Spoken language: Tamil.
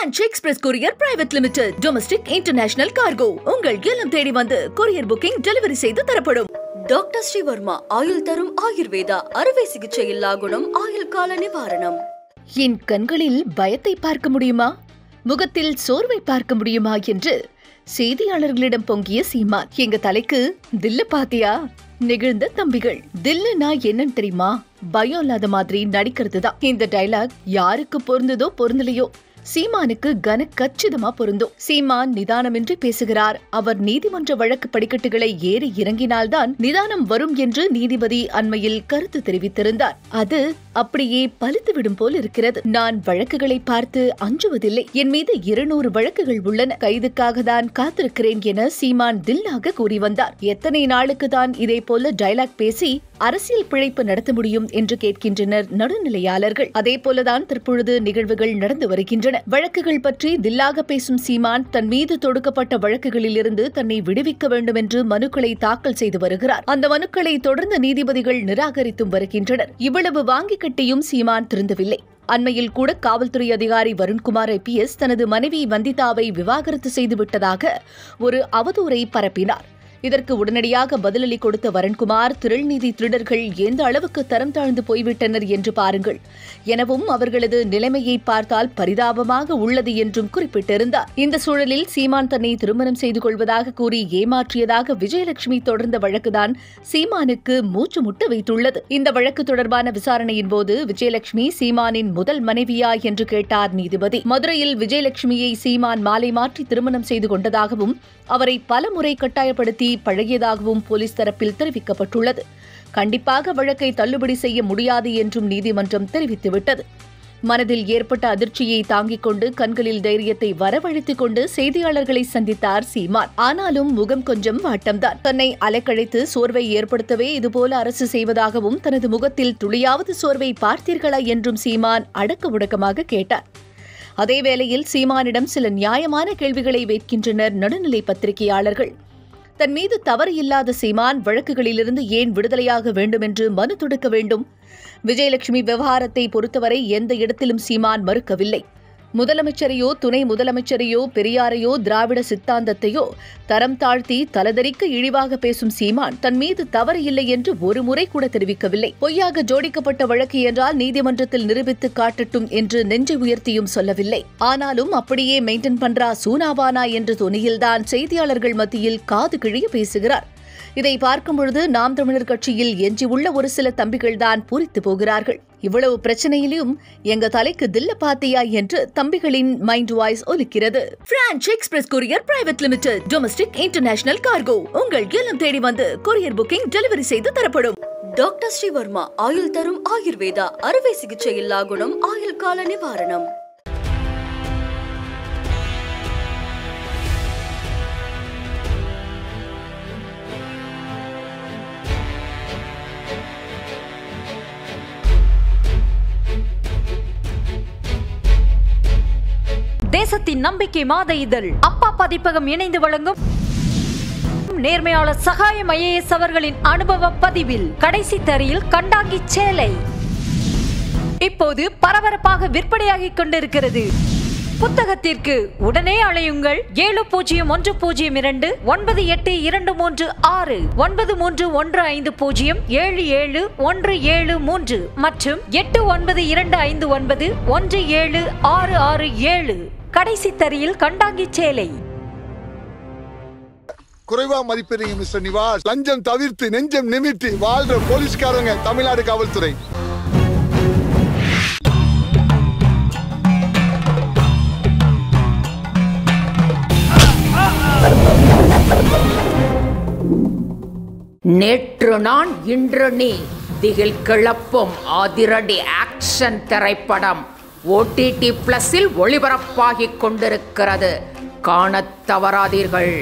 French Express Courier Private Limited. Domestic International Cargo. உங்கள் இல்லம் தேடி வந்து courier booking delivery செய்து தரப்படும். டாக்டர் ஸ்ரீவர்மா ஆயுள் தரும் ஆயுர்வேதா அறுவை சிகிச்சை இல்லா குணம் ஆயுள் கால நிவாரணம். என் கண்களில் பயத்தை பார்க்க முடியுமா, முகத்தில் சோர்வை பார்க்க முடியுமா என்று செய்தியாளர்களிடம் பொங்கிய சீமான். எங்க தலைக்கு தில்லு பாத்தியா? நெகிழ்ந்த தம்பிகள். தில்லுனா என்னன்னு தெரியுமா? பயம் இல்லாத மாதிரி நடிக்கிறதுதான். இந்த டைலாக் யாருக்கு பொருந்ததோ பொருந்தலையோ, சீமானுக்கு கச்சிதமா பொருந்தும். சீமான் நிதானமின்றி பேசுகிறார். அவர் நீதிமன்ற வழக்கு படிக்கட்டுகளை ஏறி இறங்கினால்தான் நிதானம் வரும் என்று நீதிபதி அண்மையில் கருத்து தெரிவித்திருந்தார். அது அப்படியே பலித்துவிடும் போல் இருக்கிறது. நான் வழக்குகளை பார்த்து அஞ்சுவதில்லை. என் மீது 200 வழக்குகள் உள்ளன. கைதுக்காக தான் காத்திருக்கிறேன் என சீமான் தில்லாக கூறி வந்தார். எத்தனை நாளுக்கு தான் இதே போல டைலாக் பேசி அரசியல் பிழைப்பு நடத்த முடியும் என்று கேட்கின்றனர் நடுநிலையாளர்கள். அதே போலதான் தற்பொழுது நிகழ்வுகள் நடந்து வருகின்றன. வழக்குகள் பற்றி தில்லாக பேசும் சீமான் தன் மீது தொடுக்கப்பட்ட வழக்குகளில் இருந்து தன்னை விடுவிக்க வேண்டும் என்று மனுக்களை தாக்கல் செய்து வருகிறார். அந்த மனுக்களை தொடர்ந்து நீதிபதிகள் நிராகரித்தும் வருகின்றனர். இவ்வளவு வாங்கி கட்டியும் சீமான் திருந்தவில்லை. அண்மையில் கூட காவல்துறை அதிகாரி வருண்குமார் IPS தனது மனைவி வந்திதாவை விவாகரத்து செய்துவிட்டதாக ஒரு அவதூறை பரப்பினார். இதற்கு உடனடியாக பதிலளி கொடுத்த வருண்குமார், திரள்நீதி திருடர்கள் எந்த அளவுக்கு தரம் தாழ்ந்து போய்விட்டனர் என்று பாருங்கள் எனவும் அவர்களது நிலைமையை பார்த்தால் பரிதாபமாக உள்ளது என்றும் குறிப்பிட்டிருந்தார். இந்த சூழலில் சீமான் தன்னை திருமணம் செய்து கொள்வதாக கூறி ஏமாற்றியதாக விஜயலட்சுமி தொடர்ந்த வழக்குதான் சீமானுக்கு மூச்சு முட்ட வைத்துள்ளது. இந்த வழக்கு தொடர்பான விசாரணையின் போது விஜயலட்சுமி சீமானின் முதல் மனைவியா என்று கேட்டார் நீதிபதி. மதுரையில் விஜயலட்சுமியை சீமான் மாலை மாற்றி திருமணம் செய்து கொண்டதாகவும் அவரை பல முறை கட்டாயப்படுத்தி பழகியதாகவும் போலீஸ் தரப்பில் தெரிவிக்கப்பட்டுள்ளது. கண்டிப்பாக வழக்கை தள்ளுபடி செய்ய முடியாது என்றும் நீதிமன்றம் தெரிவித்துவிட்டது. மனதில் ஏற்பட்ட அதிர்ச்சியை தாங்கிக் கொண்டு கண்களில் தைரியத்தை வரவழைத்துக் கொண்டு செய்தியாளர்களை சந்தித்தார் சீமான். ஆனாலும் முகம் கொஞ்சம் வாட்டம்தான். தன்னை அலைக்கழைத்து சோர்வை ஏற்படுத்தவே இதுபோல அரசு செய்வதாகவும் தனது முகத்தில் துளியாவது சோர்வை பார்த்தீர்களா என்றும் சீமான் அடக்க உடக்கமாக கேட்டார். அதேவேளையில் சீமானிடம் சில நியாயமான கேள்விகளை வைக்கின்றனர் நடுநிலை பத்திரிகையாளர்கள். தன் மீது தவறு இல்லாத சீமான் வழக்குகளிலிருந்து ஏன் விடுதலையாக வேண்டும் என்று மனு தொடுக்க வேண்டும்? விஜயலட்சுமி விவகாரத்தை பொறுத்தவரை எந்த இடத்திலும் சீமான் மறுக்கவில்லை. முதலமைச்சரையோ துணை முதலமைச்சரையோ பெரியாரையோ திராவிட சித்தாந்தத்தையோ தரம் தாழ்த்தி தலதறிக்க இழிவாக பேசும் சீமான் தன் மீது தவறு இல்லை என்று ஒரு முறை கூட தெரிவிக்கவில்லை. பொய்யாக ஜோடிக்கப்பட்ட வழக்கு என்றால் நீதிமன்றத்தில் நிரூபித்து காட்டட்டும் என்று நெஞ்சை உயர்த்தியும் சொல்லவில்லை. ஆனாலும் அப்படியே மெயின்டைன் பண்றா சூனாவானா என்ற தொனியில்தான் செய்தியாளர்கள் மத்தியில் காது கிழிய பேசுகிறார். இதை பார்க்கும் பொழுது நாம் தமிழர் கட்சியில் எஞ்சியுள்ள ஒரு சில தம்பிகள்தான் பூரித்து போகிறார்கள். இவ்வளவு பிரச்சனையிலும் எங்க தலைக்கு தில்ல பாத்தியா என்று தம்பிகளின் மைண்ட் வாய்ஸ் ஒலிக்கிறது. French Express Courier Private Limited. Domestic International Cargo. உங்கள் இல்லம் தேடி வந்து courier booking delivery செய்து தரப்படும். டாக்டர் ஸ்ரீவர்மா ஆயுள் தரும் ஆயுர்வேதா அறுவை சிகிச்சை இல்லா குணம் ஆயுள் கால நிவாரணம். தேசத்தின் நம்பிக்கை மாத இதழ் அப்பா பதிப்பகம் இணைந்து வழங்கும் நேர்மையாளர் சகாயம் IAS அவர்களின் அனுபவ பதிவில் கடைசி தரியில் கண்டாங்கி சேலை இப்போது பரபரப்பாக விற்பனையாகிக் கொண்டிருக்கிறது. புத்தகத்திற்கு உடனே அழையுங்கள் 701002 9823 9315077173 மற்றும் 8925917667. கடைசி தரியில் கண்டாங்கி சேலை. குறைவா மதிப்பீங்க மிஸ்டர் நிவாஸ். லஞ்சம் தவிர்த்து நெஞ்சம் நிமிர்த்தி வாழ்ற போலீஸ்காரங்க தமிழ்நாடு காவல்துறை. நேற்று நான் இன்று நீ திகில் கிளப்பும் அதிரடி ஆக்ஷன் திரைப்படம் OTT+இல் ஒளிபரப்பாகிக் கொண்டிருக்கிறது. காணத் தவறாதீர்கள்.